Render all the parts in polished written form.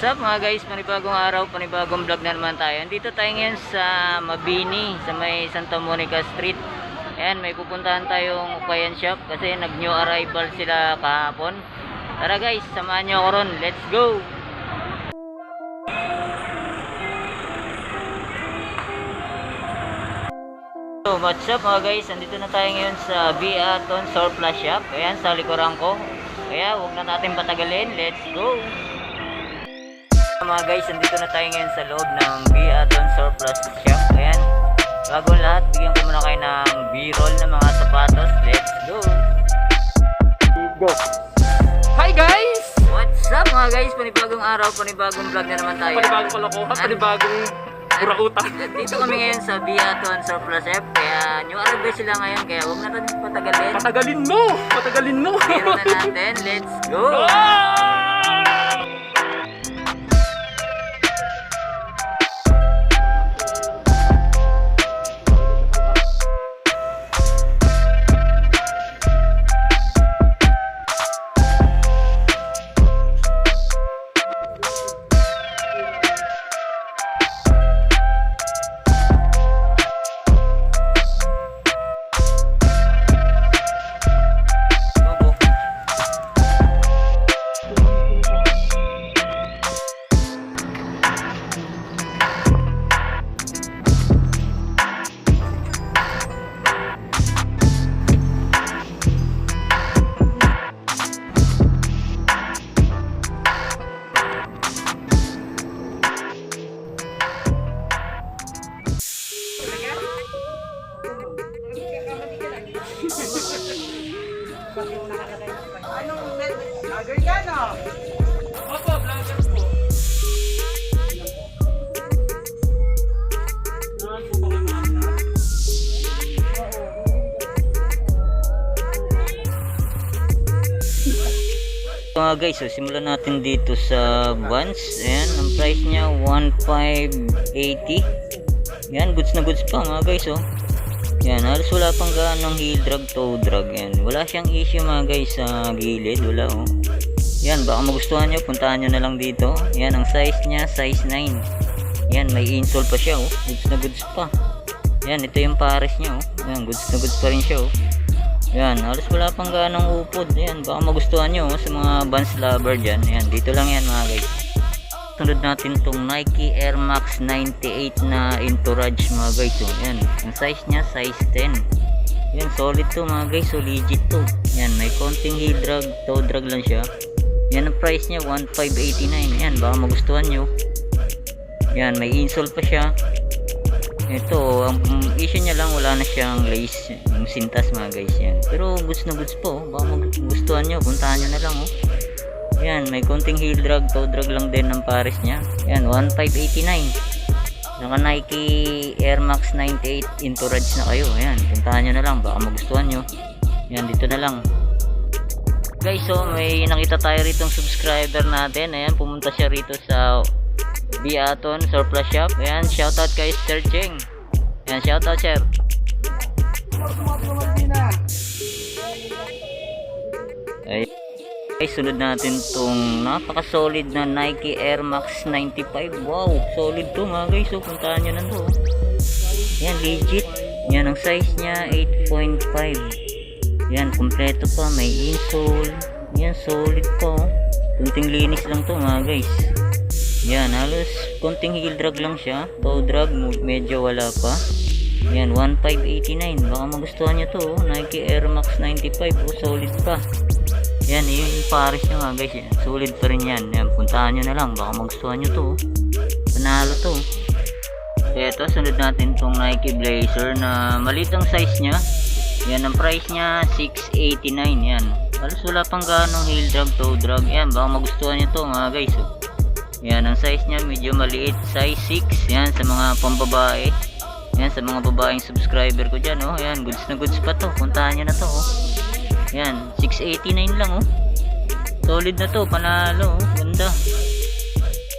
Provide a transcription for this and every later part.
What's up mga guys, panibagong araw, panibagong vlog na naman tayo. Dito tayo ngayon sa Mabini, sa may Santa Monica Street. Ayan, may pupuntahan tayong Ukayan Shop kasi nag new arrival sila kahapon. Tara guys, samahan nyo ako ron, let's go! So, what's up mga guys, nandito na tayo ngayon sa Biaton Surplus Shop. Ayan, sa likuran ko. Kaya huwag na natin patagalin, let's go! Mga guys, nandito na tayo ngayon sa loob ng Biaton Surplus Shop. Ayan, bago lahat, bigyan ko muna kayo ng b-roll ng mga sapatos. Let's go! Go! Hi guys! What's up mga guys, panibagong araw, panibagong vlog na naman tayo. Panibagong kalokohan, panibagong kurautan. Dito kami ngayon sa Biaton Surplus Shop. Kaya new arrival sila ngayon, kaya huwag na natin patagalin. Patagalin mo! Patagalin mo! Meron na natin, let's go! Anong vlogger yan ah? Opo, vlogger po. Mga guys, so simulan natin dito sa Vans. Ayan, ang price niya 1,580. Yan, goods na goods pa mga guys. Oh, yan, halos wala pang ganong heel drag, toe drag. Yan, wala siyang issue mga guys sa gilid, wala. Oh, yan, baka magustuhan nyo, puntahan nyo na lang dito. Yan, ang size niya, size 9. Yan, may insole pa siya. Oh, goods na goods pa. Yan, ito yung pares niya. Oh, yan, goods na goods pa rin siya. Oh, yan, halos wala pang ganong upod. Yan, baka magustuhan nyo sa mga Vans lover dyan. Yan, dito lang yan mga guys. Sunod natin tong Nike Air Max 98 na Entourage mga guys. So, yan, ang size niya, size 10. Yan, solid to mga guys. So, legit to. Yan, may konting heel drag, toe drag lang siya. Yan, ang price niya, 1,589. Yan, baka magustuhan nyo. Yan, may insole pa siya. Ito, ang issue niya lang, wala na siyang lace, yung sintas mga guys. Yan, pero goods na goods po. Baka magustuhan nyo, puntahan nyo na lang. Oh, yan, may konting heel drag, toe drag lang din ng pares niya. Yan, 1,589. Naka Nike Air Max 98 Entourage na kayo. Yan, puntahan nyo na lang, baka magustuhan nyo. Yan, dito na lang guys. So, may nakita tayo rito ng subscriber natin. Ayan, pumunta siya rito sa Biaton Surplus Shop. Ayan, shoutout kay Sir Cheng. Ayan, shoutout sir. Ay, sunod natin tong napaka-solid na Nike Air Max 95. Wow, solid to mga guys. So, puntahan nyo na to. Yan, legit. Yan, ang size niya 8.5. Yan, kompleto pa. May insole. Yan, solid pa. Kunting linis lang to mga guys. Yan, halos konting heel drag lang siya. Toe drag, medyo wala pa. Yan, 1,589. Baka magustuhan nyo to. Nike Air Max 95. Oh, solid pa. Yan, yung pares nyo mga guys. Yan, solid pa rin yan. Yan, puntahan nyo na lang. Baka magustuhan nyo to. Panalo to. Ito, sunod natin tong Nike Blazer na maliit ang size nya. Yan, ang price nya 689. Yan, halos wala pang ganong heel drag, toe drag. Yan, baka magustuhan nyo to mga guys. Oh, yan, ang size nya medyo maliit, size 6. Yan, sa mga pambabae. Yan, sa mga babaeng subscriber ko dyan. Oh, yan, goods na goods pa to. Puntahan nyo na to. Oh, yan, 689 lang. Oh, solid na to, panalo. Oh, ganda.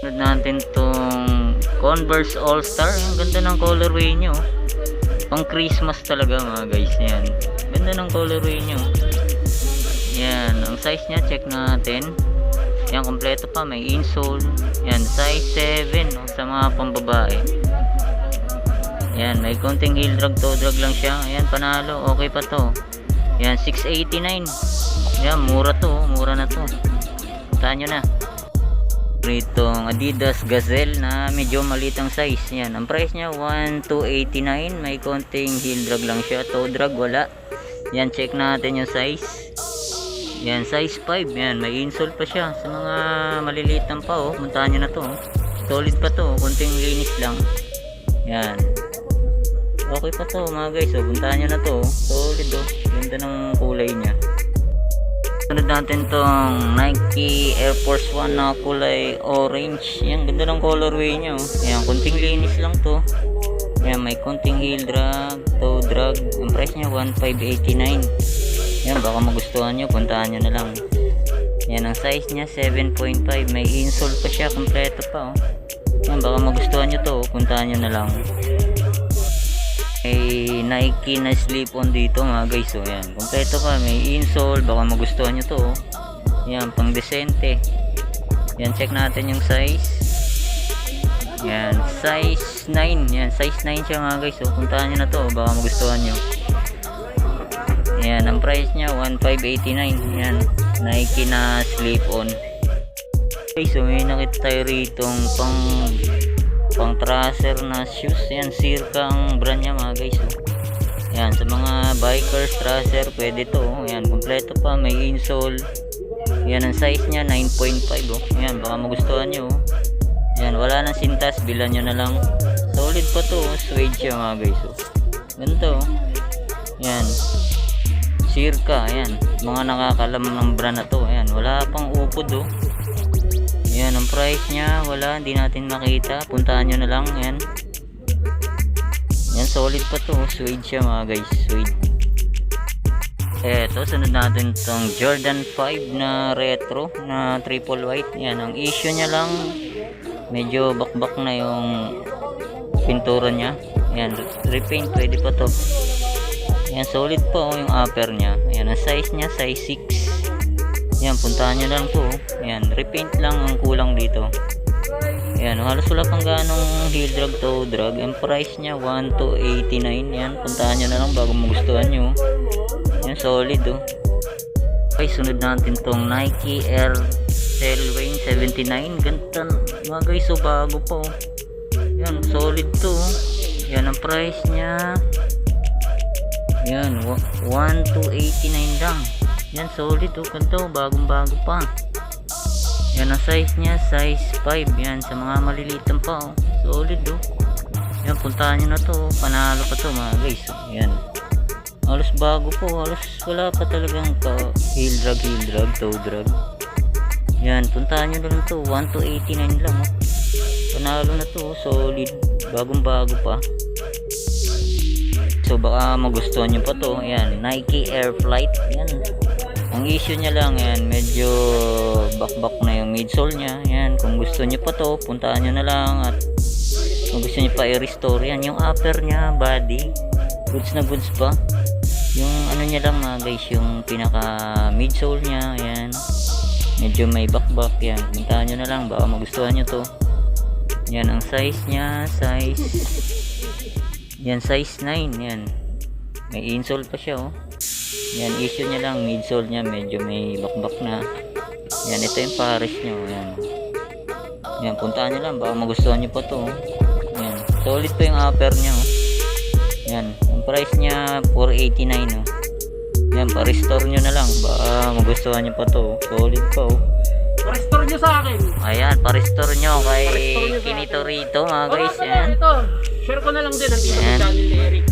Sunod natin tong Converse All Star. Ang ganda ng colorway nyo. Pang Christmas talaga mga guys. Yan, ganda ng colorway nyo. Yan, ang size nya check natin. Yan, kompleto pa, may insole. Yan, size 7 no, sa mga pambabae. Yan, may konting heel drag, toe drag lang siya. Ayan, panalo, okay pa to. Yan, 689. Yan, mura to, mura na to. Puntahan nyo na. Itong Adidas Gazelle na medyo malitang size. Yan, ang price niya 1,289. May konting heel drag lang siya, toe drag wala. Yan, check natin yung size. Yan, size 5. Yan, may insole pa siya. Sa mga maliliit pa, oh. Puntahan nyo na to. Solid pa to, konting linis lang. Yan. Okay pa to mga guys. So, puntahan nyo na to. Solid oh. Ganda ng kulay niya. Sunod natin tong Nike Air Force 1 na kulay orange. Yan, ganda ng colorway niya oh. Yan, konting linis lang to. Yan, may konting heel drag, toe drag. Ang price niya 1,589. Yan, baka magustuhan nyo, puntahan nyo na lang. Yan, ang size niya 7.5. May insole pa siya, kompleto pa oh. Yan, baka magustuhan nyo to, puntahan nyo na lang. May Nike na slip-on dito mga guys. So yan, kompleto pa, may insole, baka magustuhan nyo to oh. Yan, pang desente. Yan, check natin yung size. Yan, size 9. Yan, size 9 siya mga guys. So puntahan nyo na to, baka magustuhan nyo. Yan, ang price niya 1,589. Yan, Nike na slip-on. Okay, so may nakita tayo ritong pang tracer na shoes. Yan, Circa ang brand niya mga guys oh. Yan, sa mga bikers tracer pwede to oh. Yan, kompleto pa, may insole. Yan, ang size niya 9.5 oh. Yan, baka magustuhan nyo oh. Yan, wala nang sintas, bilan nyo na lang. Solid pa to oh. Suede siya mga guys oh. Ganito oh. Yan, Circa. Yan, mga nakakalam ng brand na to. Yan, wala pang upod oh. Yan, ang price niya wala, hindi natin makita. Puntahan nyo na lang. Yan, yan, solid pa to. Suede siya mga guys, suede. Eto, sunod natin tong Jordan 5 na retro na triple white. Yan, ang issue niya lang, medyo bakbak na yung pintura niya. Yan, repaint, pwede pa to. Yan, solid pa oh, yung upper niya. Yan, ang size niya size 6. Yan, puntahan nyo lang to. Yan, repaint lang ang kulang dito. Yan, halos wala pang ganong heel drag, toe drag. Ang price niya 1,289. Yan, puntahan nyo na lang bago magustuhan nyo. Yan, solid oh. Okay, sunod natin tong Nike Air Tailwind 79. Ganda mga guys, so bago pa oh. Yan, solid to oh. Yan, ang price niya, yan, 1,289 lang. Yan, solid oh, ganito, bagong bago pa. Yan, ang size niya size 5. Yan, sa mga malilitan pa oh. Solid oh. Yan, puntahan nyo na to oh. Panalo pa to mga guys oh. Yan, halos bago po, halos wala pa talagang heel drag, toe drag. Yan, puntahan nyo na lang to, 1,289 lang oh. Panalo na to oh. Solid, bagong bago pa. So baka magustuhan nyo pa to. Yan, Nike Air Flight. Yan, ang issue niya lang, yan, medyo bakbak na yung midsole niya. Yan, kung gusto niyo pa to, puntahan nyo na lang. At kung gusto niyo pa i-restore, yan, yung upper niya, body, goods na goods pa. Yung ano niya lang mga guys, yung pinaka midsole niya, yan, medyo may bakbak. Yan, puntahan nyo na lang, baka magustuhan nyo to. Yan, ang size niya, yan, size 9. Yan, may insole pa siya oh. Yan, issue niya lang, midsole niya medyo may bakbak na. Yan, ito yung pares niya. Yan, yan, puntahan nyo lang, baka magustuhan nyo pa to. Yan, solid pa yung upper niya oh. Yan, ang price niya 489 oh. Yan, pa-restore nyo na lang, baka magustuhan nyo pa to. Solid pa oh. Pa-restore nyo sa akin. Ayan, pa-restore nyo kay Kinito rito mga guys. Yan, Ito, share ko na lang din ang dito Ayan. sa channel ni Eric.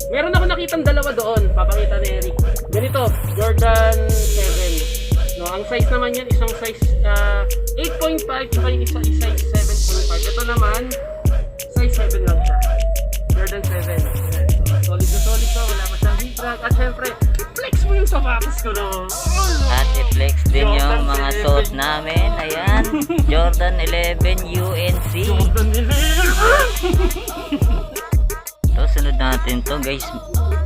Meron ako nakitang dalawa doon, papakita ni Eric. Ganito, Jordan 7. No, ang size naman yan, isang size 8.5, tsaka yung isa is size 7.5. Ito naman, size 7 lang siya. Jordan 7. So, solid na solid to, wala pa siyang heat-drag. At syempre, flex mo yung sapatos ko no. at i-flex din yung mga suot namin. Ayan, Jordan 11 UNC. Jordan nila. Ito, sunod natin to guys.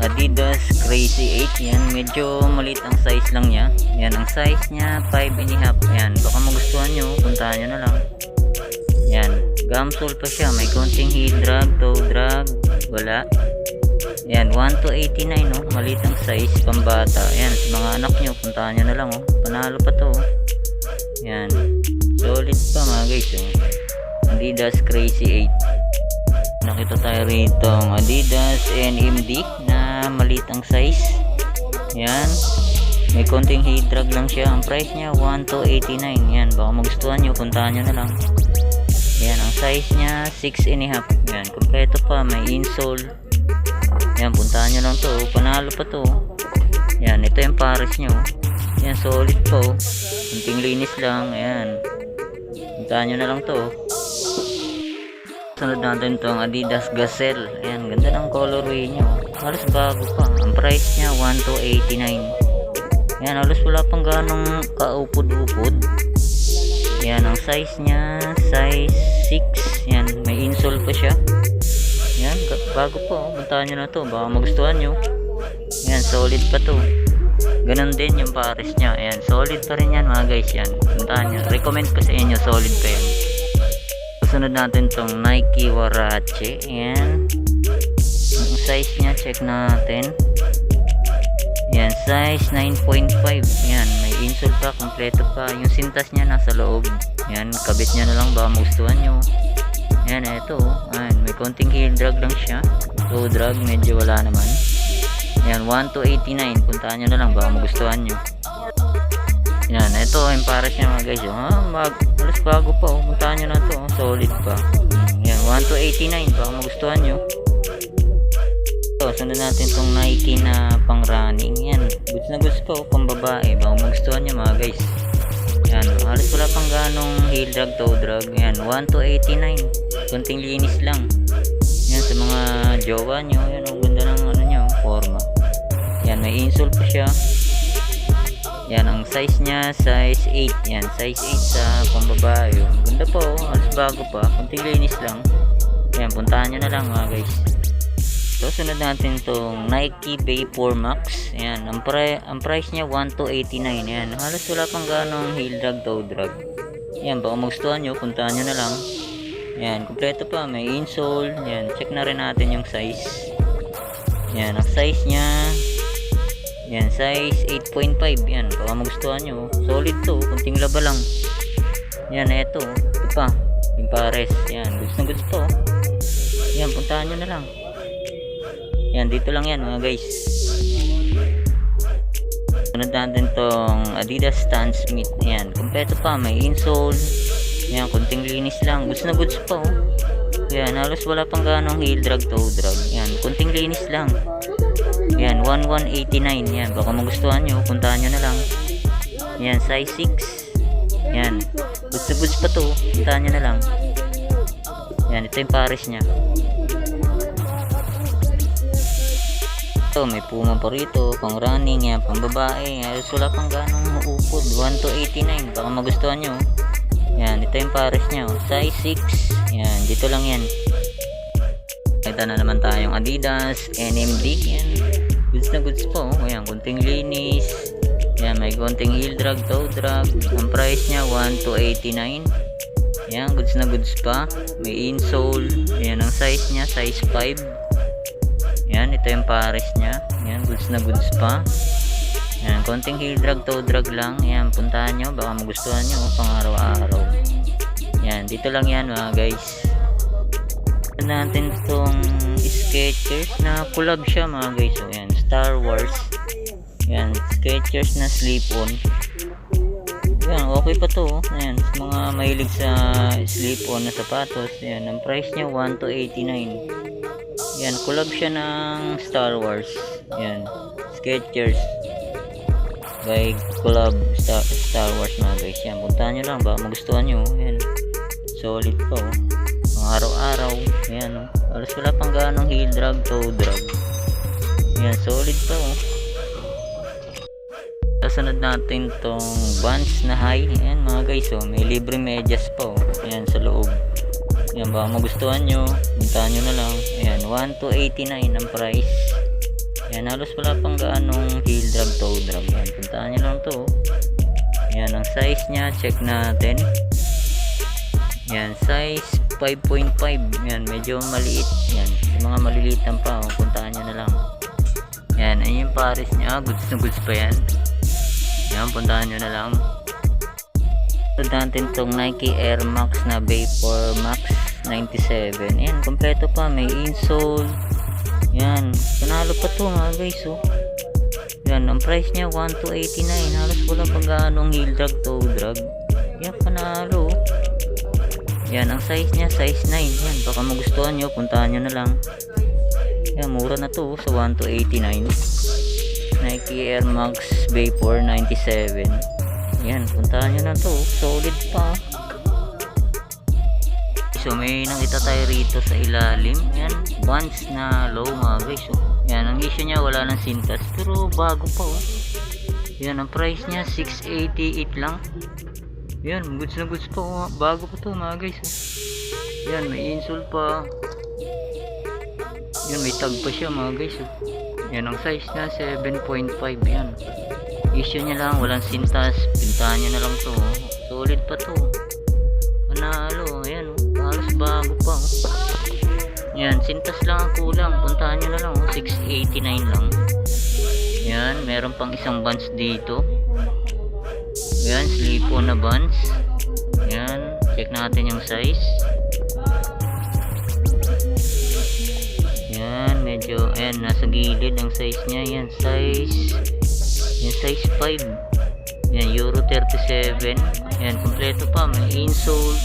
Adidas Crazy 8. Yan, medyo maliit ang size lang niya. Yan, ang size niya 5.5. Yan, baka magustuhan nyo, puntahan nyo na lang. Yan, gamsole pa siya, may konting heel drag, toe drag, wala. Yan, 1 to 89, no? Maliit ang size, pambata. Yan, sa mga anak nyo, puntahan nyo na lang, oh. Panalo pa to, oh. Yan, solid pa mga guys, oh. Adidas Crazy 8. Nakita tayo rito ang Adidas NMD na maliit ang size. Yan, may konting heat drag lang siya. Ang price niya 1 to 89. Yan, baka magustuhan nyo, puntahan nyo na lang. Yan, ang size niya 6.5. Yan, kompleto pa, may insole. Yan, puntahan nyo lang to, panalo pa to. Yan, ito yung pares nyo. Yan, solid po, kunting linis lang. Yan, puntahan nyo na lang to. Sunod natin tong Adidas Gazelle. Ayan, ganda ng colorway nyo. Halos bago pa. Ang price niya 1 to 89. Ayan, halos wala pang ganong kaupod-upod. Ayan, ang size niya size 6. Ayan, may insole pa siya. Ayan, bago po. Puntahan nyo na to, baka magustuhan nyo. Ayan, solid pa to. Ganon din yung pares niya. Ayan, solid pa rin yan mga guys. Yan, puntahan nyo. Recommend ko sa inyo, solid pa yan. Sunod natin tong Nike Huarache. Ayan, ang size niya, check natin. Ayan, size 9.5. Ayan, may insole pa, kompleto pa. Yung sintas niya nasa loob. Ayan, kabit niya na lang, baka magustuhan nyo. Ayan, eto. Ayan, may konting heel drag lang siya. Toe drag, medyo wala naman. Ayan, 1 to 89. Puntahan nyo na lang, baka magustuhan nyo. Yan, ito yung pares niya mga guys. Alas bago pa, oh. Puntahan nyo na to, oh. Solid pa. Yan, 1 to 89. Baka magustuhan nyo. So, sunod natin tong Nike na pang running. Yan, goods na goods pa, oh. Pang babae. Baka magustuhan nyo mga guys. Yan, halos wala pang ganong heel drag, toe drag. Yan, 1 to 89. Kunting linis lang. Yan, sa mga jowa nyo. Yan, ang ganda ng ano nyo, forma. Yan, may insole pa siya. Yan, ang size niya, size 8. Yan, size 8 sa pambabae. Ganda po, alas bago pa. Kunting linis lang. Yan, puntahan nyo na lang mga guys. So, sunod natin tong Nike Vapor Max. Yan, ang price niya 1 to 89. Yan, halos wala pang ganong heel drag, toe drag. Yan, baka magustuhan nyo, puntahan nyo na lang. Yan, kompleto pa, may insole. Yan, check na rin natin yung size. Yan, ang size niya, yan, size 8.5. Yan, baka magustuhan nyo. Solid to, kunting laba lang. Yan, eto. Ito pa, yung pares. Yan, goods na goods po. Yan, puntahan nyo na lang. Yan, dito lang yan mga guys. Sunod natin tong Adidas Stan Smith. Yan, kompleto pa, may insole. Yan, kunting linis lang. Goods na goods po. Yan, halos wala pang ganong heel drag, toe drag. Yan, kunting linis lang. Yan, 1189. Yan, baka magustuhan nyo, puntahan nyo na lang. Yan, size 6. Yan, goods na goods pa to, puntahan nyo na lang. Yan, ito yung pares nya. Ito, may Puma pa rito, pang running. Yan, pang babae. Halos wala pang ganong maupod. 1 to 89, baka magustuhan nyo. Yan, ito yung pares nya, size 6. Yan, dito lang yan. Ito na naman tayong Adidas NMD. Yan, goods na goods po. Ayan, kunting linis. Yan, may konting heel drag, toe drag. Ang price niya 1 to 89. Yan, goods na goods pa. May insole. Yan, ang size niya size 5. Yan, ito yung pares niya. Yan, goods na goods pa. Yan, konting heel drag, toe drag lang. Yan, puntahan nyo, baka magustuhan nyo pang araw-araw. Yan, dito lang yan mga guys. Natin itong Skechers na collab siya mga guys. So, yan, Star Wars. Yan, Skechers na slip-on. Yan, okay pa to. Yan, sa mga mahilig sa slip-on na sapatos. Yan, ang price niya 1 to 89. Yan, collab siya ng Star Wars. Yan, Skechers by collab Star Wars mga guys. Yan, puntahan nyo lang, baka magustuhan nyo. Yan, solid po. Araw-araw. Ayan, oh. Alas wala pang ganong heel drag, toe drag. Ayan, solid pa, oh. Kasunod natin tong Vans na high. Ayan mga guys, oh. May libre medyas pa, oh. Ayan, sa loob. Ayan, baka magustuhan nyo, puntahan nyo na lang. Ayan, 1 to 89 ang price. Yan, halos wala pang gaanong heel drag, toe drag. Yan, puntaan nyo lang to. Yan, ang size nya, check natin. Yan, size 5.5. Yan, medyo maliit. Yan, yung mga malilitan pa, puntaan nyo na lang. Yan, ayun yung pares nya, goods na goods pa yan. Yan, puntaan nyo na lang. Ito natin tong Nike Air Max na Vapor Max 97. Yan, kompleto pa, may insole. Yan, panalo pa to mga guys, oh. Yan, ang price niya 1,289. Halos wala pang gaanong heel drag, toe drag. Yan, panalo. Yan, ang size niya, size 9. Yan, baka magustuhan nyo, puntahan nyo na lang. Yan, mura na to sa 1,289. Nike Air Max Vapor 97. Yan, puntahan nyo na to. Solid pa. So may nakita tayo rito sa ilalim. Yan, Vans na low mga guys, oh. Yan, ang issue niya wala ng sintas, pero bago pa, oh. Yan, ang price niya 688 lang. Yan, goods na goods pa, oh. Bago pa to mga guys, oh. Yan, may insole pa. Yan, may tag pa siya mga guys, oh. Yan, ang size niya 7.5. Yan, issue niya lang walang sintas, pintahan niya na lang to, oh. Solid pa to, panalo. Ayan, oh. Halos bago pa, oh. Yan, sintas lang ang kulang, puntahan nyo na lang, oh. 689 lang. Yan, meron pang isang buns dito. Yan, slip-on na buns. Yan, check natin yung size. Yan, medyo, ayan, nasa gilid ang size nya. Yan, size 5. Yan, Euro 37. Yan, kompleto pa, may insole.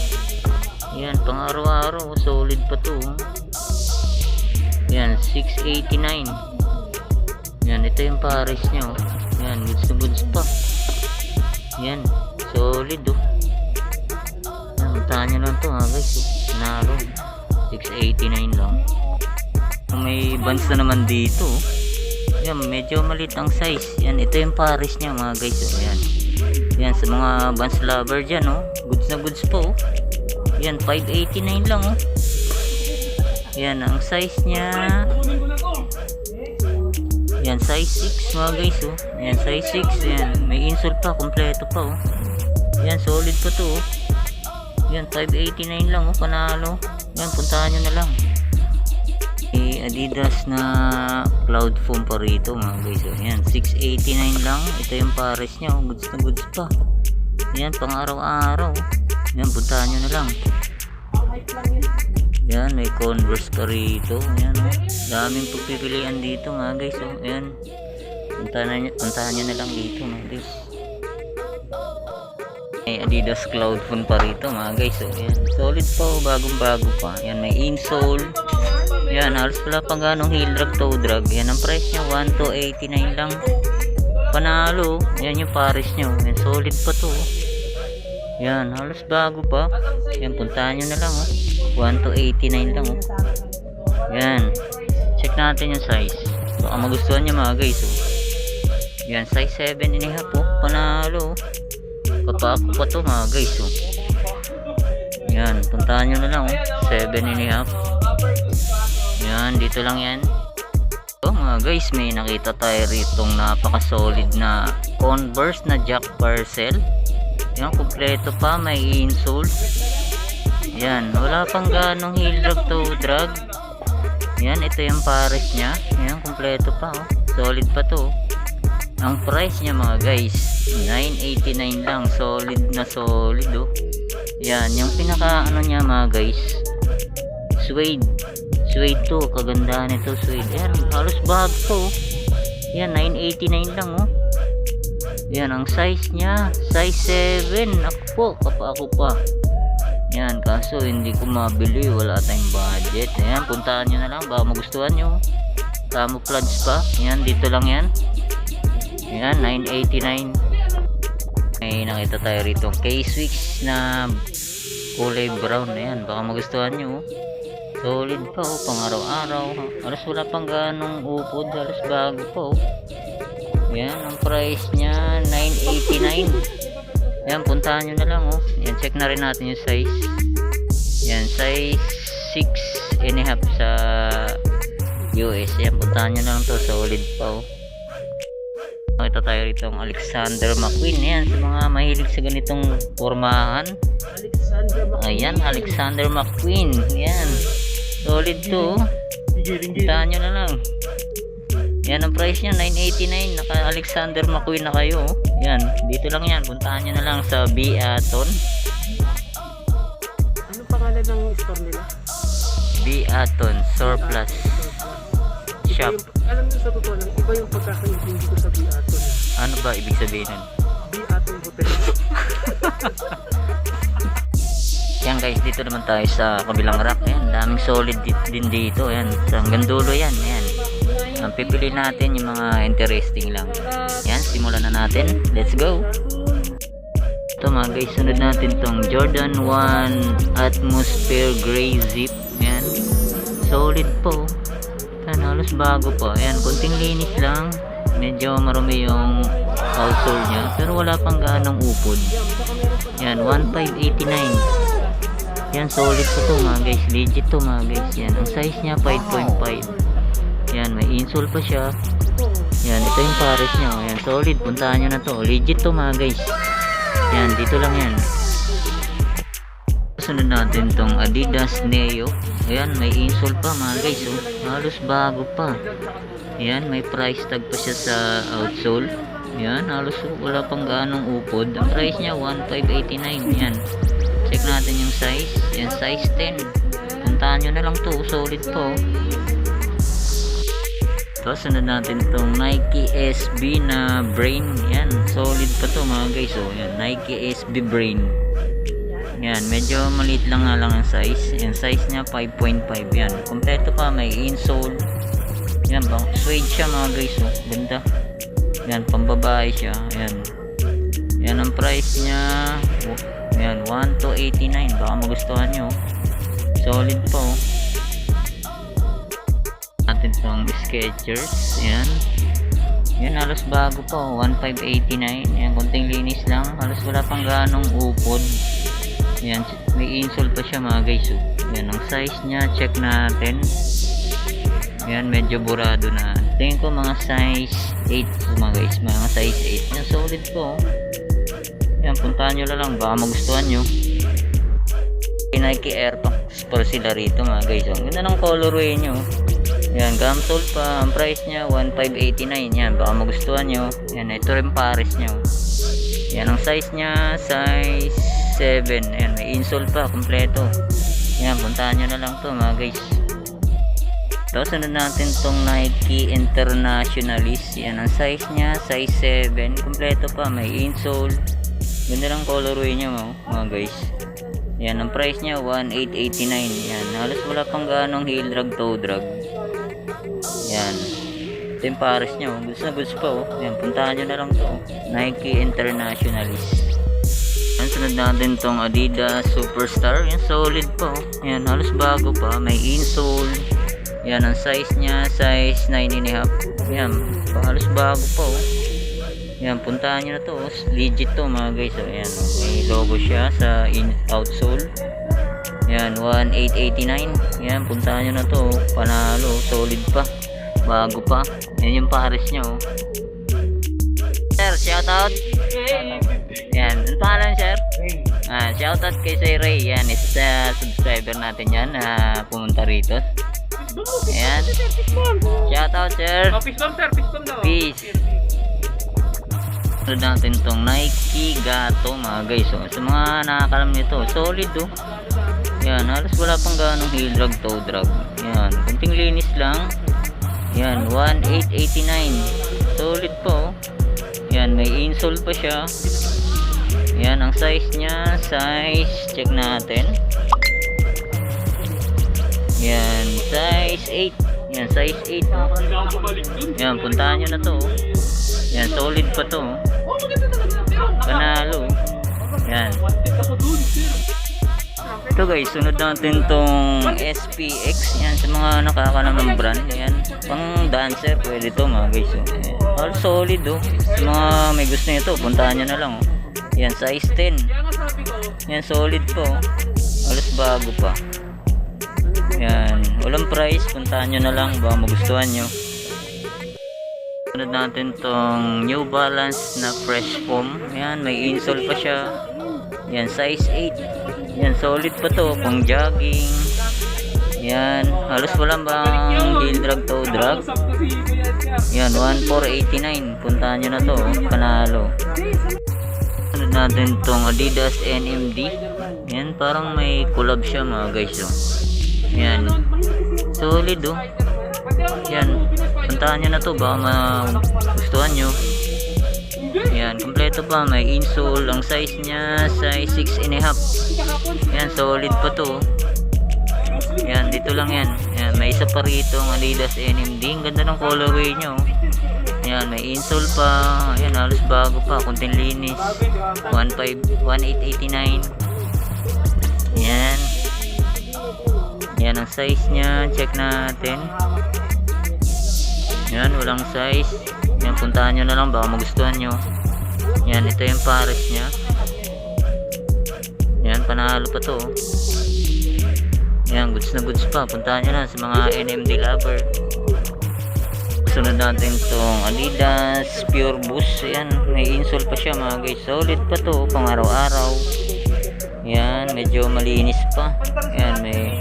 Yan, pang araw-araw, solid pa to. Yan, 689. Yan, ito yung pares nyo. Yan, goods to goods pa. Yan, solid, oh. Yan, puntahan nyo lang to, ha guys, oh. Naro, 689 lang. May buns na naman dito, oh. Yan, medyo maliit ang size. Yan, ito yung pares nya mga guys, oh. Yan, yan, sa mga buns lover dyan, oh. Goods na goods pa, oh. Yan, 589 lang, oh. Yan, ang size nya. Yan, size 6 mga guys, oh. Yan, size 6. Yan, may insole pa, kompleto pa, oh. Yan, solid pa to, oh. Yan, 589 lang, oh. Panalo. Yan, puntahan nyo na lang. Adidas na cloud foam pa rito mga guys, oh. Yan, 689 lang. Ito yung pares nya, oh. Goods na goods pa. Yan, pang araw-araw. Yan, puntahan nyo na lang. Yan, may Converse pa rito. Yan, oh. Daming pagpipilian dito mga guys, oh. Yan, puntahan nyo na lang dito mga guys. May Adidas Cloud Phone pa rito mga guys, oh. Yan, solid pa, oh. Bagong bago pa. Yan, may insole. Yan, halos wala pang ganong heel drag, toe drag. Yan, ang price nya 1,289 lang. Panalo. Yan yung pares nyo. Yan, solid pa to, oh. Yan, halos bago pa. Yan, puntahan nyo na lang, oh. 1,289 lang, oh. Yan, check natin yung size. Baka magustuhan nyo mga guys, oh. Yan, size 7.5, oh. Panalo, oh. Kapako pa to mga guys, oh. Yan, puntahan nyo na lang, oh. 7.5. Yan, dito lang yan. So mga guys, may nakita tayo ritong napaka-solid na Converse na Jack Parcel. Yan, kompleto pa, may insole. Yan, wala pang ganong heel drag, toe drag. Yan, ito yung pares nya. Yan, kompleto pa, oh. Solid pa to, oh. Ang price nya mga guys, 989 lang. Solid na solid, oh. Yan, yung pinaka ano nya mga guys, suede to, kagandahan nito, suede. Yan, halos bag to, oh. Yan, 989 lang, oh. Yan, ang size nya, size 7. Ako po, kapako pa. Yan, kaso hindi ko mabili, wala tayong budget. Ayan, puntahan nyo na lang, baka magustuhan nyo. Camouflage pa. Yan, dito lang yan. Yan, 989. May nakita tayo rito K-Switch na kulay brown. Ayan, baka magustuhan nyo. Solid pa, oh, pang araw-araw. Halos wala pang ganong upod, halos bago pa, oh. Yan, ang price nya 989. Yan, puntahan nyo na lang, oh. Yan, check na rin natin yung size. Yan, size 6.5 sa US. Yan, puntahan nyo lang to. Solid pa oh. Ito tayo rito ang Alexander McQueen. Yan, sa mga mahilig sa ganitong formahan. Alexander McQueen. Ayan, Alexander McQueen. Yan. Solid to. Puntahan nyo na lang. Yan ang price niya, 989. Naka Alexander McQueen na kayo. Yan, dito lang yan. Puntahan nyo na lang sa Beaton. Anong pangalan ng store nila? Beaton Surplus Shop. Alam mo sa totoo lang, iba yung pagkakaintindi ko sa Beaton. Ano ba ibig sabihin nun? Beaton Hotel. Yan guys, dito naman tayo sa kabilang rack. Yan, daming solid din dito. Yan, hanggang dulo yan. Yan. Ang pipili natin yung mga interesting lang. Yan, simulan na natin. Let's go. Ito mga guys, sunod natin tong Jordan 1 Atmosphere Gray Zip. Yan. Solid po. Yan, halos bago pa. Yan, kunting linis lang. Medyo marumi yung outsole niya. Pero wala pang gaanong upod. Yan, 1589. Yan, solid po to mga guys. Legit to mga guys. Yan, ang size niya 5.5. Yan, may insole pa siya. Yan, ito yung pares niya. Yan, solid. Puntahan nyo na to. Legit to mga guys. Yan, dito lang yan. Sunod natin tong Adidas Neo. Ayan, may insole pa mga guys. Oh. Halos bago pa. Yan, may price tag pa siya sa outsole. Yan, halos wala pang gaanong upod. Ang price niya 1589. Yan. Check natin yung size. Yan, size 10. Puntahan nyo na lang to. Solid po. Ito, sunod natin itong Nike SB na Brain. Yan, solid pa to mga guys. Oh, yan, Nike SB Brain. Yan, medyo maliit lang nga lang ang size. Yan, size niya 5.5. Yan, kompleto pa, may insole. Yan, bang suede siya mga guys. Oh, ganda. Yan, pambabae siya. Yan. Yan ang price niya. Yan, 1289. Baka magustuhan nyo. Solid pa oh. Natin itong Skechers. Yan. Yan, halos bago pa oh. 1589. Yan, konting linis lang. Halos wala pang ganong upod. Yan, may insole pa siya mga guys. Oh. Yan, ang size niya. Check natin. Yan, medyo burado na. Tingin ko mga size 8 mga guys. Mga size 8. Yan, solid po. Yan, puntahan nyo lang. Baka magustuhan nyo. Nike Air Max para sila rito mga guys. Ang ganda ng colorway nyo. Yan, gamsole pa. Ang price niya 1589. Yan, baka magustuhan nyo. Yan, ito rin pares nyo. Yan, ang size niya size 7. Yan, may insole pa. Kompleto. Yan, puntahan nyo na lang to mga guys. Ito, sunod natin tong Nike Internationalist. Yan, ang size niya size 7. Kompleto pa. May insole. Ganda lang colorway niya mga guys. Yan, ang price niya 1889. Yan, halos wala pang ganong heel drag, toe drag. Yan, ito yung pares niya. Goods na goods pa oh. Yan, puntahan nyo na lang to. Nike Internationalist. Yan, sunod natin tong Adidas Superstar. Yan, solid pa oh. Yan, halos bago pa. May insole. Yan, ang size niya size 9.5. Yan, halos bago pa oh. Yan, puntahan nyo na to. Legit to mga guys. So, yan, may logo siya sa outsole. Yan, 1889. Yan, puntahan nyo na to. Panalo, solid pa. Bago pa. Yan yung pares nyo. Sir, shoutout. Yan, ang pangalan sir? Shoutout kay Sir Ray. Yan, isa subscriber natin yan na pumunta rito. Yan. Shoutout sir. Piston sir, piston daw. Peace. Sunod natin tong Nike Gato mga guys. So, sa mga nakakalam nito, solid oh. Yan, halos wala pang ganong heel drag, toe drag. Yan, kunting linis lang. Yan, 1889. Solid po. Yan, may insole pa siya. Yan, ang size niya, size, check natin. Yan, size 8. Yan, size 8. Yan, puntahan nyo na to. Yan, solid pa to. Panalo. Yan. Ito guys, sunod natin tong SPX. Yan, sa mga nakakalam ng brand. Yan, pang dancer, pwede to mga guys. All solid oh. Sa mga may gusto nito, puntahan nyo na lang oh. Yan, size 10. Yan, solid po. Alas bago pa. Yan, walang price, puntahan nyo na lang, baka magustuhan nyo. Sunod natin tong New Balance na Fresh Foam. Yan, may insole pa siya. Yan, size 8. Yan, solid pa to, pang jogging. Yan, halos walang bang heel drag, toe drag. Yan, 1489. Puntahan nyo na to, panalo. Sunod natin tong Adidas NMD. Yan, parang may collab siya mga guys. Oh. Yan, solid oh. Yan, puntahan nyo na to, baka magustuhan nyo. Yan, kompleto pa, may insole. Ang size nya, size 6.5. Yan, solid pa to. Yan, dito lang yan. Yan, may isa pa rito ang Adidas NMD. Ang ganda ng colorway nyo. Yan, may insole pa. Yan, halos bago pa, kunting linis. 1889. Yan. Yan ang size nya, check natin. Yan, walang size. Yan, puntahan nyo na lang, baka magustuhan nyo. Yan, ito yung pares nya. Yan, panalo pa to. Yan, goods na goods pa. Puntahan nyo na sa mga NMD lover. Sunod natin tong Adidas Pure Boost. Yan, may insole pa siya mga guys. Solid pa to, pang araw-araw. Yan, medyo malinis pa. Yan, may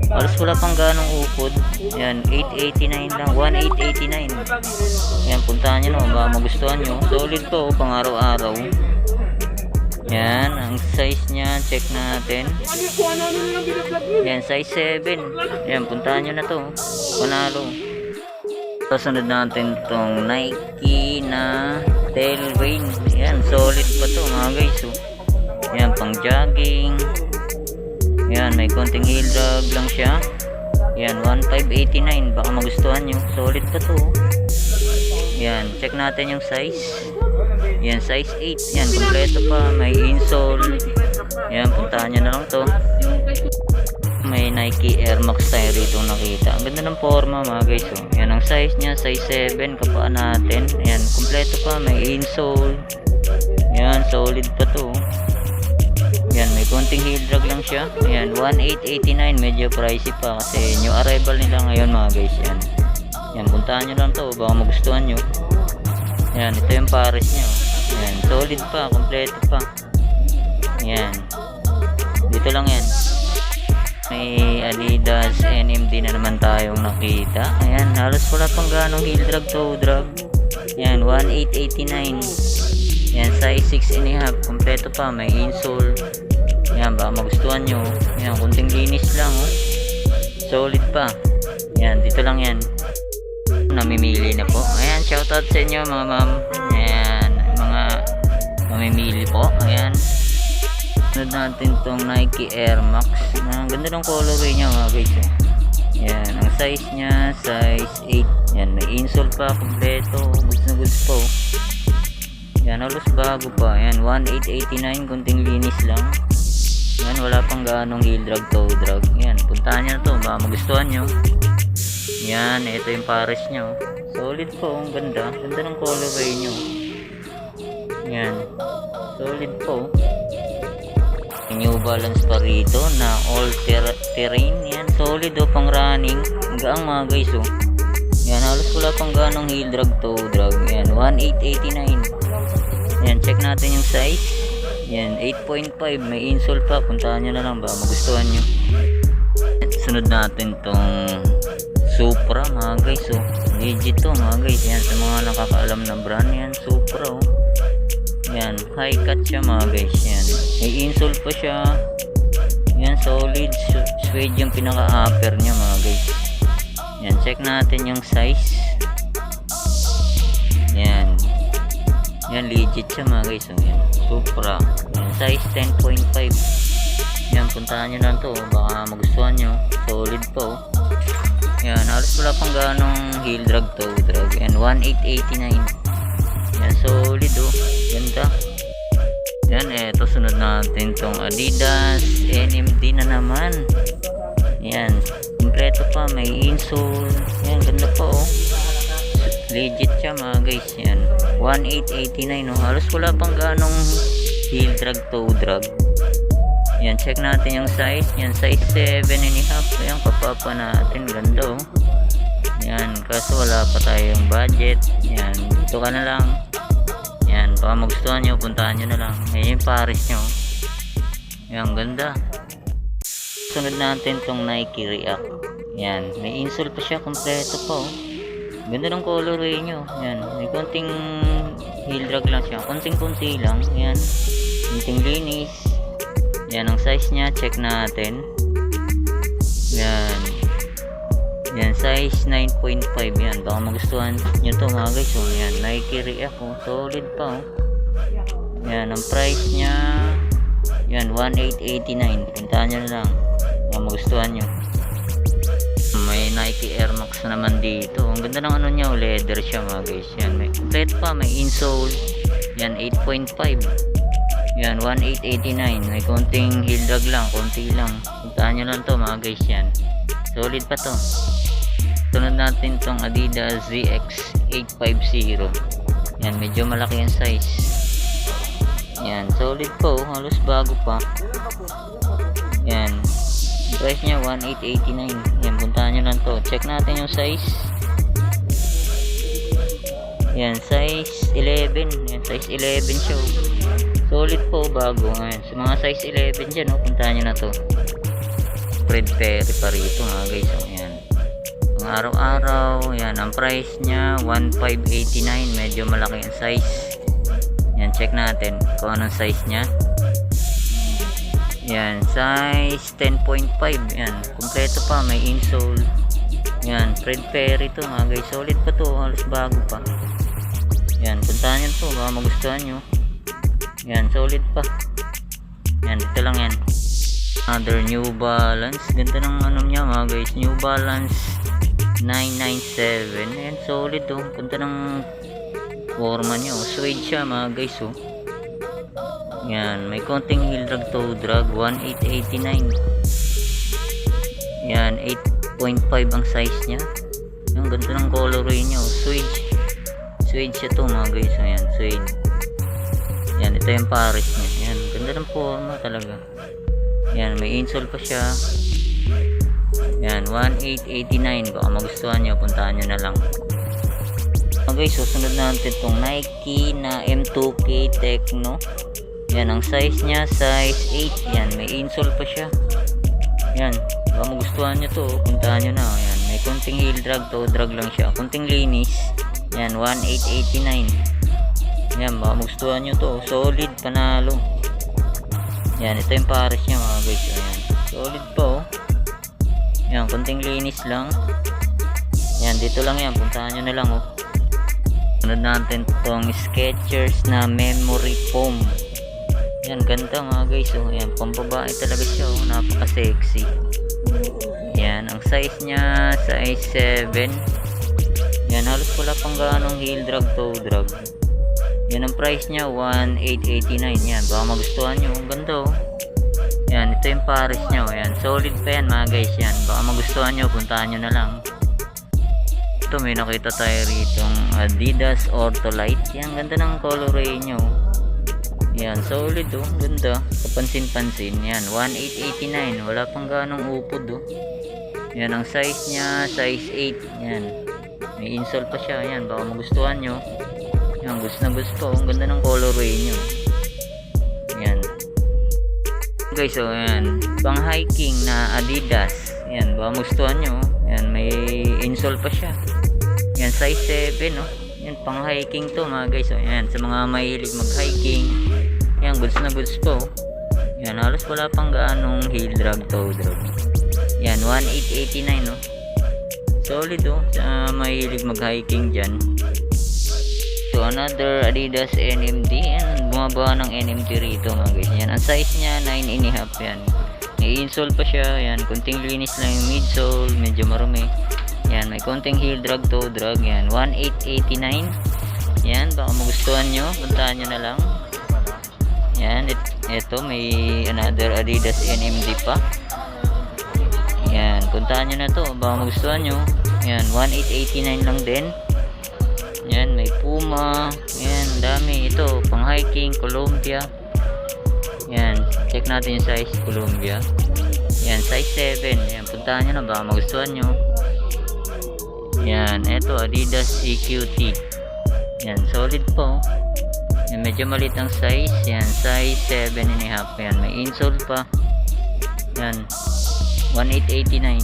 halos wala pang ganong upod. Yan, 889 lang, 1889. Yan, puntahan nyo no, baka magustuhan nyo. Solid to, pang araw-araw. Yan, ang size nya, check natin. Yan, size 7. Yan, puntahan nyo na to, panalo. Sunod natin tong Nike na Tailwind. Yan, solid pa to mga guys. Oh. Yan, pang jogging. Yan, may konting heel drag lang siya. Yan, 1589. Baka magustuhan nyo. Solid pa to. Yan, check natin yung size. Yan, size 8. Yan, kompleto pa. May insole. Yan, puntahan nyo na lang to. May Nike Air Max tayo rito nakita. Ang ganda ng forma mga guys. Oh. Yan, ang size nya, size 7. Kapaan natin. Yan, kompleto pa. May insole. Yan, solid pa to. Yan, may konting heel drag lang siya. Yan, 1889. Medyo pricey pa kasi new arrival nila ngayon mga guys. Yan, yan, puntahan nyo lang to, baka magustuhan nyo. Yan, ito yung pares nya. Yan, solid pa, kompleto pa. Yan, dito lang yan. May Adidas NMD na naman tayong nakita. Ayan, halos wala pang ganong heel drag, toe drag. Yan, 1889. Yan, size 6.5. Kompleto pa, may insole. Yan, baka magustuhan nyo. Yan, kunting linis lang oh. Solid pa. Yan, dito lang yan. Namimili na po. Ayan, shoutout sa inyo mga ma'am. Ayan, mga mamimili po. Ayan, sunod natin tong Nike Air Max. Ang ganda ng colorway nya mga guys eh. Yan, ang size nya, size 8. Yan, may insole pa, kompleto. Goods na goods po. Yan, halos bago pa. Yan, 1889, kunting linis lang. Yan, wala pang ganong heel drag, toe drag. Yan, puntahan nyo na to, baka magustuhan nyo. Yan, ito yung pares nyo. Solid po, ang ganda. Ganda ng colorway nyo. Yan, solid po. New Balance pa rito na all terrain. Yan, solid o, pang running. Hanggang mga guys o. Yan, halos wala pang ganong heel drag, toe drag. Yan, 1889. Yan, check natin yung size. Yan, 8.5. May insole pa. Puntahan nyo na lang, baka magustuhan nyo. Sunod natin tong Supra mga guys. Oh. Legit to mga guys. Yan, sa mga nakakaalam na brand. Yan, Supra oh. Yan, high cut siya mga guys. Yan, may insole pa siya. Yan, solid suede yung pinaka-upper nya mga guys. Yan, check natin yung size. Yan, yan, legit siya mga guys. Oh, yan, Supra. Yan, size 10.5. Yan, puntahan nyo lang to, baka magustuhan nyo. Solid po. Yan, halos wala pang ganong heel drag, toe drag. Yan, 1889. Yan, solid oh. Ganda. Yan, eto sunod natin tong Adidas NMD na naman. Yan, kompleto pa, may insole. Yan, ganda pa oh. Legit siya mga guys. Yan, 1889 oh. Halos wala pang ganong heel drag, toe drag. Yan, check natin yung size. Yan, size 7.5. Ayan, kapapa natin. Ganda oh. Yan, kaso wala pa tayong budget. Yan, dito ka na lang. Yan, baka magustuhan nyo, puntahan nyo na lang. Ayan yung Paris nyo. Yan, ganda. Sunod natin tong Nike React. Yan, may insole pa siya, kompleto pa oh. Ganda ng colorway nyo. Yan, may konting heel drag lang siya. Konting-kunti lang. Yan, konting linis. Yan ang size niya, check natin. Yan. Yan, size 9.5 yan. Baka magustuhan nyo to mga guys. So, yan, Nike React oh. Solid pa oh. Yan, ang price niya, yan, 1,889. Puntahan nyo na lang. Baka magustuhan nyo. May Nike Air Max naman dito. Ang ganda ng ano niya, leather siya mga guys. Yan, may complete pa, may insole. Yan, 8.5. Yan, 1,889. May konting heel drag lang, konti lang. Puntahan nyo lang to mga guys yan. Solid pa to. Sunod natin tong Adidas ZX 850. Yan, medyo malaki yung size. Yan, solid po. Halos bago pa. Yan. Price niya 1,889. Yan, puntahan nyo lang to. Check natin yung size. Yan, size 11. Yan, size 11 siya. Solid po, bago. Ayan, sa mga size 11 dyan, oh, puntahan nyo na to. Fred Perry pa rito mga guys. So, ayan. Pang araw-araw, yan, ang price niya 1,589. Medyo malaki ang size. Yan, check natin kung anong size niya. Yan, size 10.5. Yan, kumpleto pa, may insole. Yan, Fred Perry to mga guys. Solid pa to, halos bago pa. Yan, puntahan nyo to, baka magustuhan nyo. Yan, solid pa. Yan, dito lang yan. Another New Balance. Ganda ng ano niya mga guys. New Balance 997. Yan, solid oh. Ganda ng forma niya oh. Suede siya mga guys oh. Yan, may konting heel drag, toe drag. 1,889. Yan, 8.5 ang size niya. Yung ganda ng colorway niya oh. Suede. Suede siya to mga guys. Ayan, suede. Yan, ito yung Paris niya. Yan, ganda ng forma talaga. Yan, may insole pa siya. Yan, 1,889. Baka magustuhan nyo, puntahan nyo na lang. Okay, susunod natin itong Nike na M2K Techno. Yan, ang size niya, size 8. Yan, may insole pa siya. Yan, baka magustuhan nyo to, puntahan nyo na. Yan, may konting heel drag, toe drag lang siya. Konting linis. Yan, 1,889. Yan, baka magustuhan nyo to. Solid, panalo. Yan, ito yung Paris niya mga guys. Ayan, solid po. Yan, konting linis lang. Yan, dito lang yan. Puntahan nyo na lang oh. Sunod natin itong Skechers na Memory Foam. Yan, ganda mga guys oh. Yan, pambabae talaga siya oh. Napaka sexy. Yan, ang size niya, size 7. Yan, halos wala pang ganong heel drag, toe drag. Yan ang price niya, 1,889. Yan, baka magustuhan nyo. Ang ganda oh. Yan, ito yung Paris nyo. Yan, solid pa yan mga guys. Yan, baka magustuhan nyo, puntahan nyo na lang. Ito, may nakita tayo ritong Adidas Ortholite. Yan, ganda ng colorway nyo. Yan, solid oh. Ganda, kapansin-pansin. Yan, 1,889. Wala pang ganong upod oh. Yan, ang size niya, size 8. Yan, may insole pa siya. Yan, baka magustuhan nyo. Yan, gusto na gusto. Ang ganda ng colorway nyo. Yan. Guys, so yan. Pang hiking na Adidas. Yan, baka gustuhan nyo. Yan, may insole pa siya. Yan, size 7, no? Yan, pang hiking to mga guys. So yan, sa mga mahilig mag hiking. Yan, goods na goods po. Yan, halos wala pang gaanong heel drag, toe drag. Yan, 1,889, no? Solid, oh. Sa mahilig mag hiking dyan. So another Adidas NMD. Yan, bumaba ng NMD rito mga guys. Yan, ang size niya 9.5 yan. May insole pa siya. Yan, konting linis lang yung midsole, medyo marumi. Yan, may konting heel drag, toe drag. Yan, 1,889. Yan, baka magustuhan nyo, puntahan nyo na lang. Yan, ito may another Adidas NMD pa. Yan, puntahan nyo na to, baka magustuhan nyo. Yan, 1,889 lang din. Yan, may Puma. Yan, dami. Ito, pang hiking, Columbia. Yan, check natin yung size Columbia. Yan, size 7. Yan, puntahan nyo na, baka magustuhan nyo. Yan, eto Adidas EQT. Yan, solid po. Yan, medyo maliit ang size. Yan, size 7.5. Yan, may insole pa. Yan, 1889.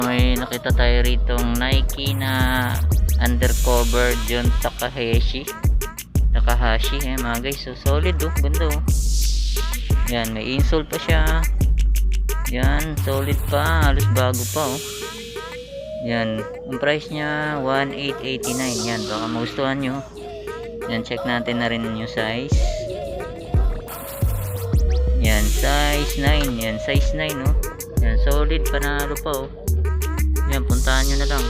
May nakita tayo ritong Nike na undercover John Takahashi, mga guys. So solid oh, ganda oh. Yan, may insole pa siya. Yan, solid pa, halos bago pa oh. Yan, ang price niya 1889. Yan, baka magustuhan nyo. Yan, check natin na rin yung size. Yan, size 9. Yan, size 9 oh. Yan, solid, panalo pa oh. Yan, puntahan nyo na lang.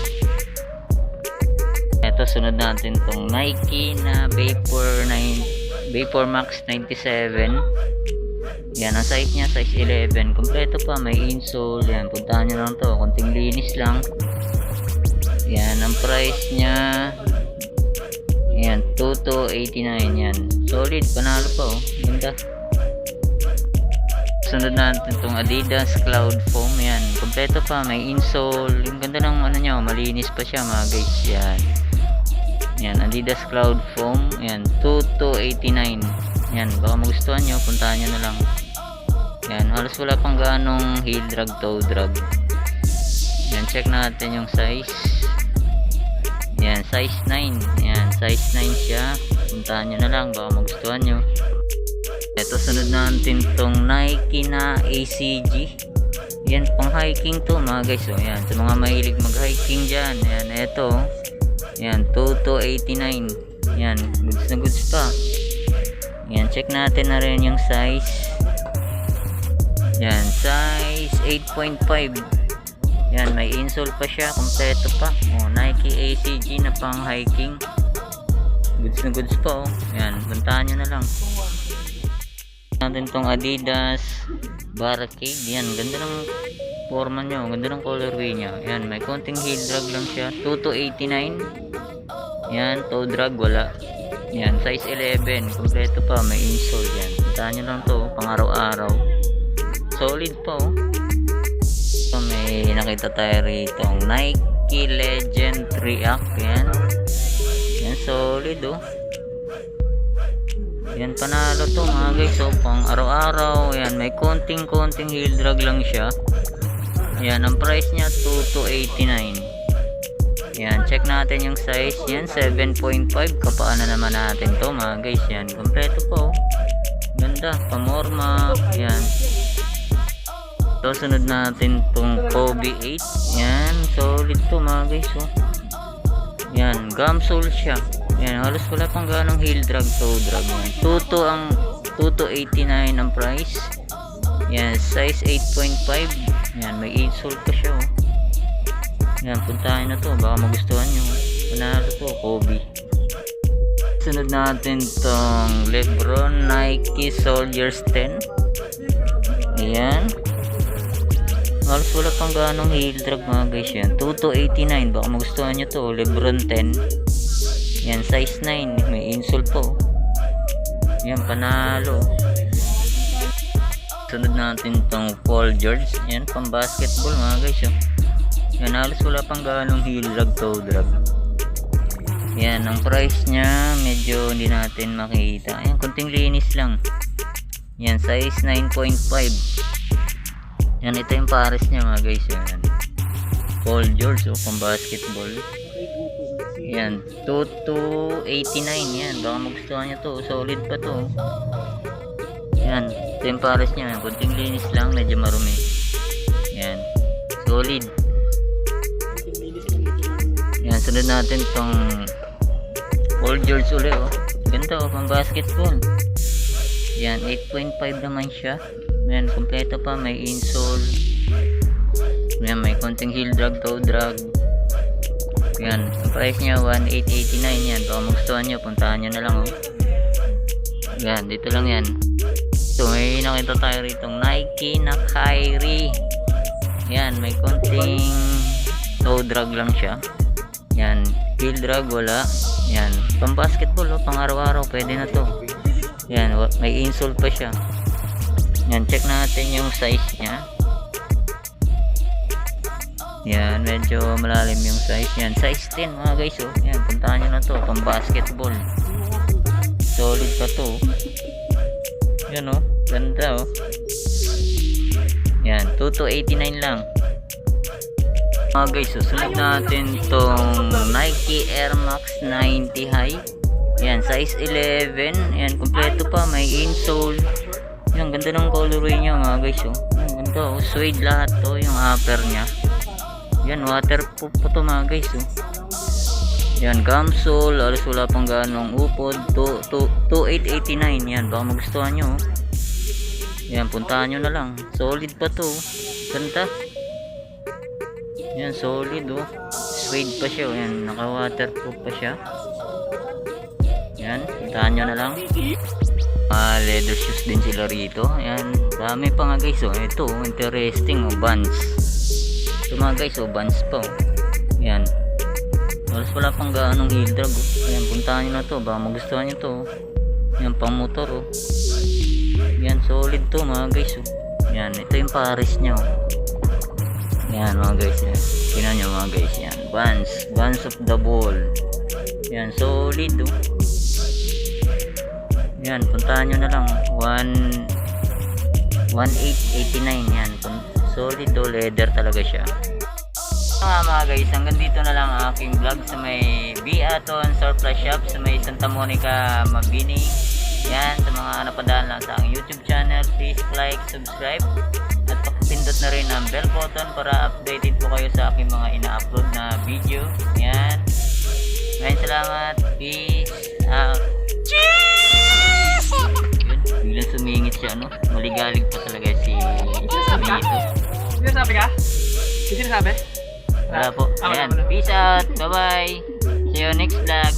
Ito, sunod natin tong Nike na Vapor Max 97. Yan, ang size nya size 11. Kompleto pa, may insole. Yan, puntahan nyo lang to, konting linis lang. Yan, ang price nya, yan, 2289. Yan, solid, panalo pa oh. Ganda. Sunod natin itong Adidas Cloud Foam. Yan, kompleto pa, may insole. Yung ganda ng ano nyo, malinis pa siya mga guys. Yan, yan, Adidas Cloud Foam. Yan, 2289. Yan, baka magustuhan nyo, puntahan nyo na lang. Yan, halos wala pang ganong heel drag, toe drag. Yan, check natin yung size. Yan, size 9. Yan, size 9 siya. Puntahan nyo na lang, baka magustuhan nyo. Ito, sunod natin tong Nike na ACG. Yan, pang hiking to mga guys. So, yan, sa mga mahilig mag hiking dyan. Yan, ito. Yan, 2289. Yan, goods na goods pa. Yan, check natin na rin yung size. Yan, size 8.5. Yan, may insole pa siya, kompleto pa. Oh, Nike ACG na pang hiking. Goods na goods pa oh. Yan, puntahan nyo na lang. Natin tong Adidas Barricade. Yan, ganda ng forma nyo, ganda ng colorway nya. Yan, may konting heel drag lang siya, 2289. Yan, toe drag wala. Yan, size 11, kompleto pa, may insole. Yan, puntahan nyo lang to, pang araw-araw. Solid pa oh. So, may nakita tayo rito ang Nike Legend React. Yan, yan, solid oh. Yan, panalo to mga guys. So, pang araw-araw. Yan, may konting heel drag lang siya. Yan, ang price niya 2289. Yan, check natin yung size. Yan, 7.5. Kapaan na naman natin to mga guys. Yan, kompleto po. Ganda, pamorma. Yan. So, sunod natin tong Kobe 8. Yan, solid to mga guys. Oh. Yan, gum sole siya. Yan, halos wala pang ganong heel drag, toe drag. Yan, 2289 ang price. Yan, size 8.5. Yan, may insole pa siya oh. Yan, puntahan na to, baka magustuhan nyo. Panalo to, Kobe. Sunod natin tong Lebron Nike Soldiers 10. Ayan, halos wala pang ganong heel drag mga guys. Yan, 2289, baka magustuhan nyo to, Lebron 10. Yan, size 9, may insole po. Yan, panalo. Sunod natin tong Paul George. Yan, pang basketball mga guys oh. Yan, halos wala pang ganong heel drag, toe drag. Yan, ang price nya medyo hindi natin makita. Yan, konting linis lang. Yan, size 9.5. Yan, ito yung pares nya mga guys. Yan, Paul George oh, pang basketball. Yan, 2289. Yan, baka magustuhan nyo to, solid pa to. Yan, ito yung pares nya. Kunting linis lang, medyo marumi. Yan, solid. Yan, sunod natin tong Paul George ulit oh. Ganda oh, pang basketball. Yan, 8.5 naman siya. Yan, kompleto pa, may insole. Yan, may konting heel drag, toe drag. Yan, ang price niya 1889. Yan, baka magustuhan nyo, puntahan nyo na lang oh. Yan, dito lang yan. So, may nakita tayo ritong Nike na Kyrie. Yan, may konting toe drag lang siya. Yan, heel drag wala. Yan, pang basketball oh, pang araw-araw, pwede na to. Yan, may insole pa siya. Yan, check natin yung size niya. Yan, medyo malalim yung size. Yan, size 10 mga guys, oh. Yan, puntahan nyo na to, pang basketball. Solid pa to. Yan, oh. Ganda, oh. Yan, 2289 lang. Mga guys, susunod natin tong Nike Air Max 90 High. Yan, size 11. Yan, kompleto pa, may insole. Yan, ganda ng colorway niya mga guys, oh. Yan, ganda, oh. Suede lahat to, yung upper niya. Yan, waterproof po to mga guys, oh. Yan, gamsole, alas wala pang ganong upod. 2889. Yan, baka magustuhan nyo, oh. Yan, puntahan nyo na lang. Solid pa to, oh. Ganda. Yan, solid, oh. Suede pa siya, oh. Yan, naka waterproof pa siya. Yan, puntahan nyo na lang. Leather shoes din sila rito. Yan, dami pa nga guys, oh. Ito, interesting, oh. Vans. Ito mga guys, oh. Vans pa, oh. Yan, halos wala pang gaanong heel drag, oh. Yan, puntahan nyo na to, baka magustuhan nyo to, oh. Yan, pang motor, oh. Yan, solid to mga guys, oh. Yan, ito yung Paris nya, oh. Yan mga guys, yan. Tingnan nyo mga guys, yan. Vans of the ball. Yan, solid, oh. Yan, puntahan nyo na lang. 1889. Yan, solid, oh. Leather talaga siya. Mga guys, hanggang dito na lang ang aking vlog sa may Biaton Surplus Shop sa may Santa Monica, Mabini. Yan, sa mga napadaan lang sa aking YouTube channel, please like, subscribe at pakipindot na rin ang bell button para updated po kayo sa aking mga ina-upload na video. Yan, maraming salamat, peace out. Yun, biglang sumingit siya, ano, maligalig pa talaga si Mito. Hindi sabi ka? Hindi sabi? Wala po. Ayan, peace out, bye bye, see you next vlog.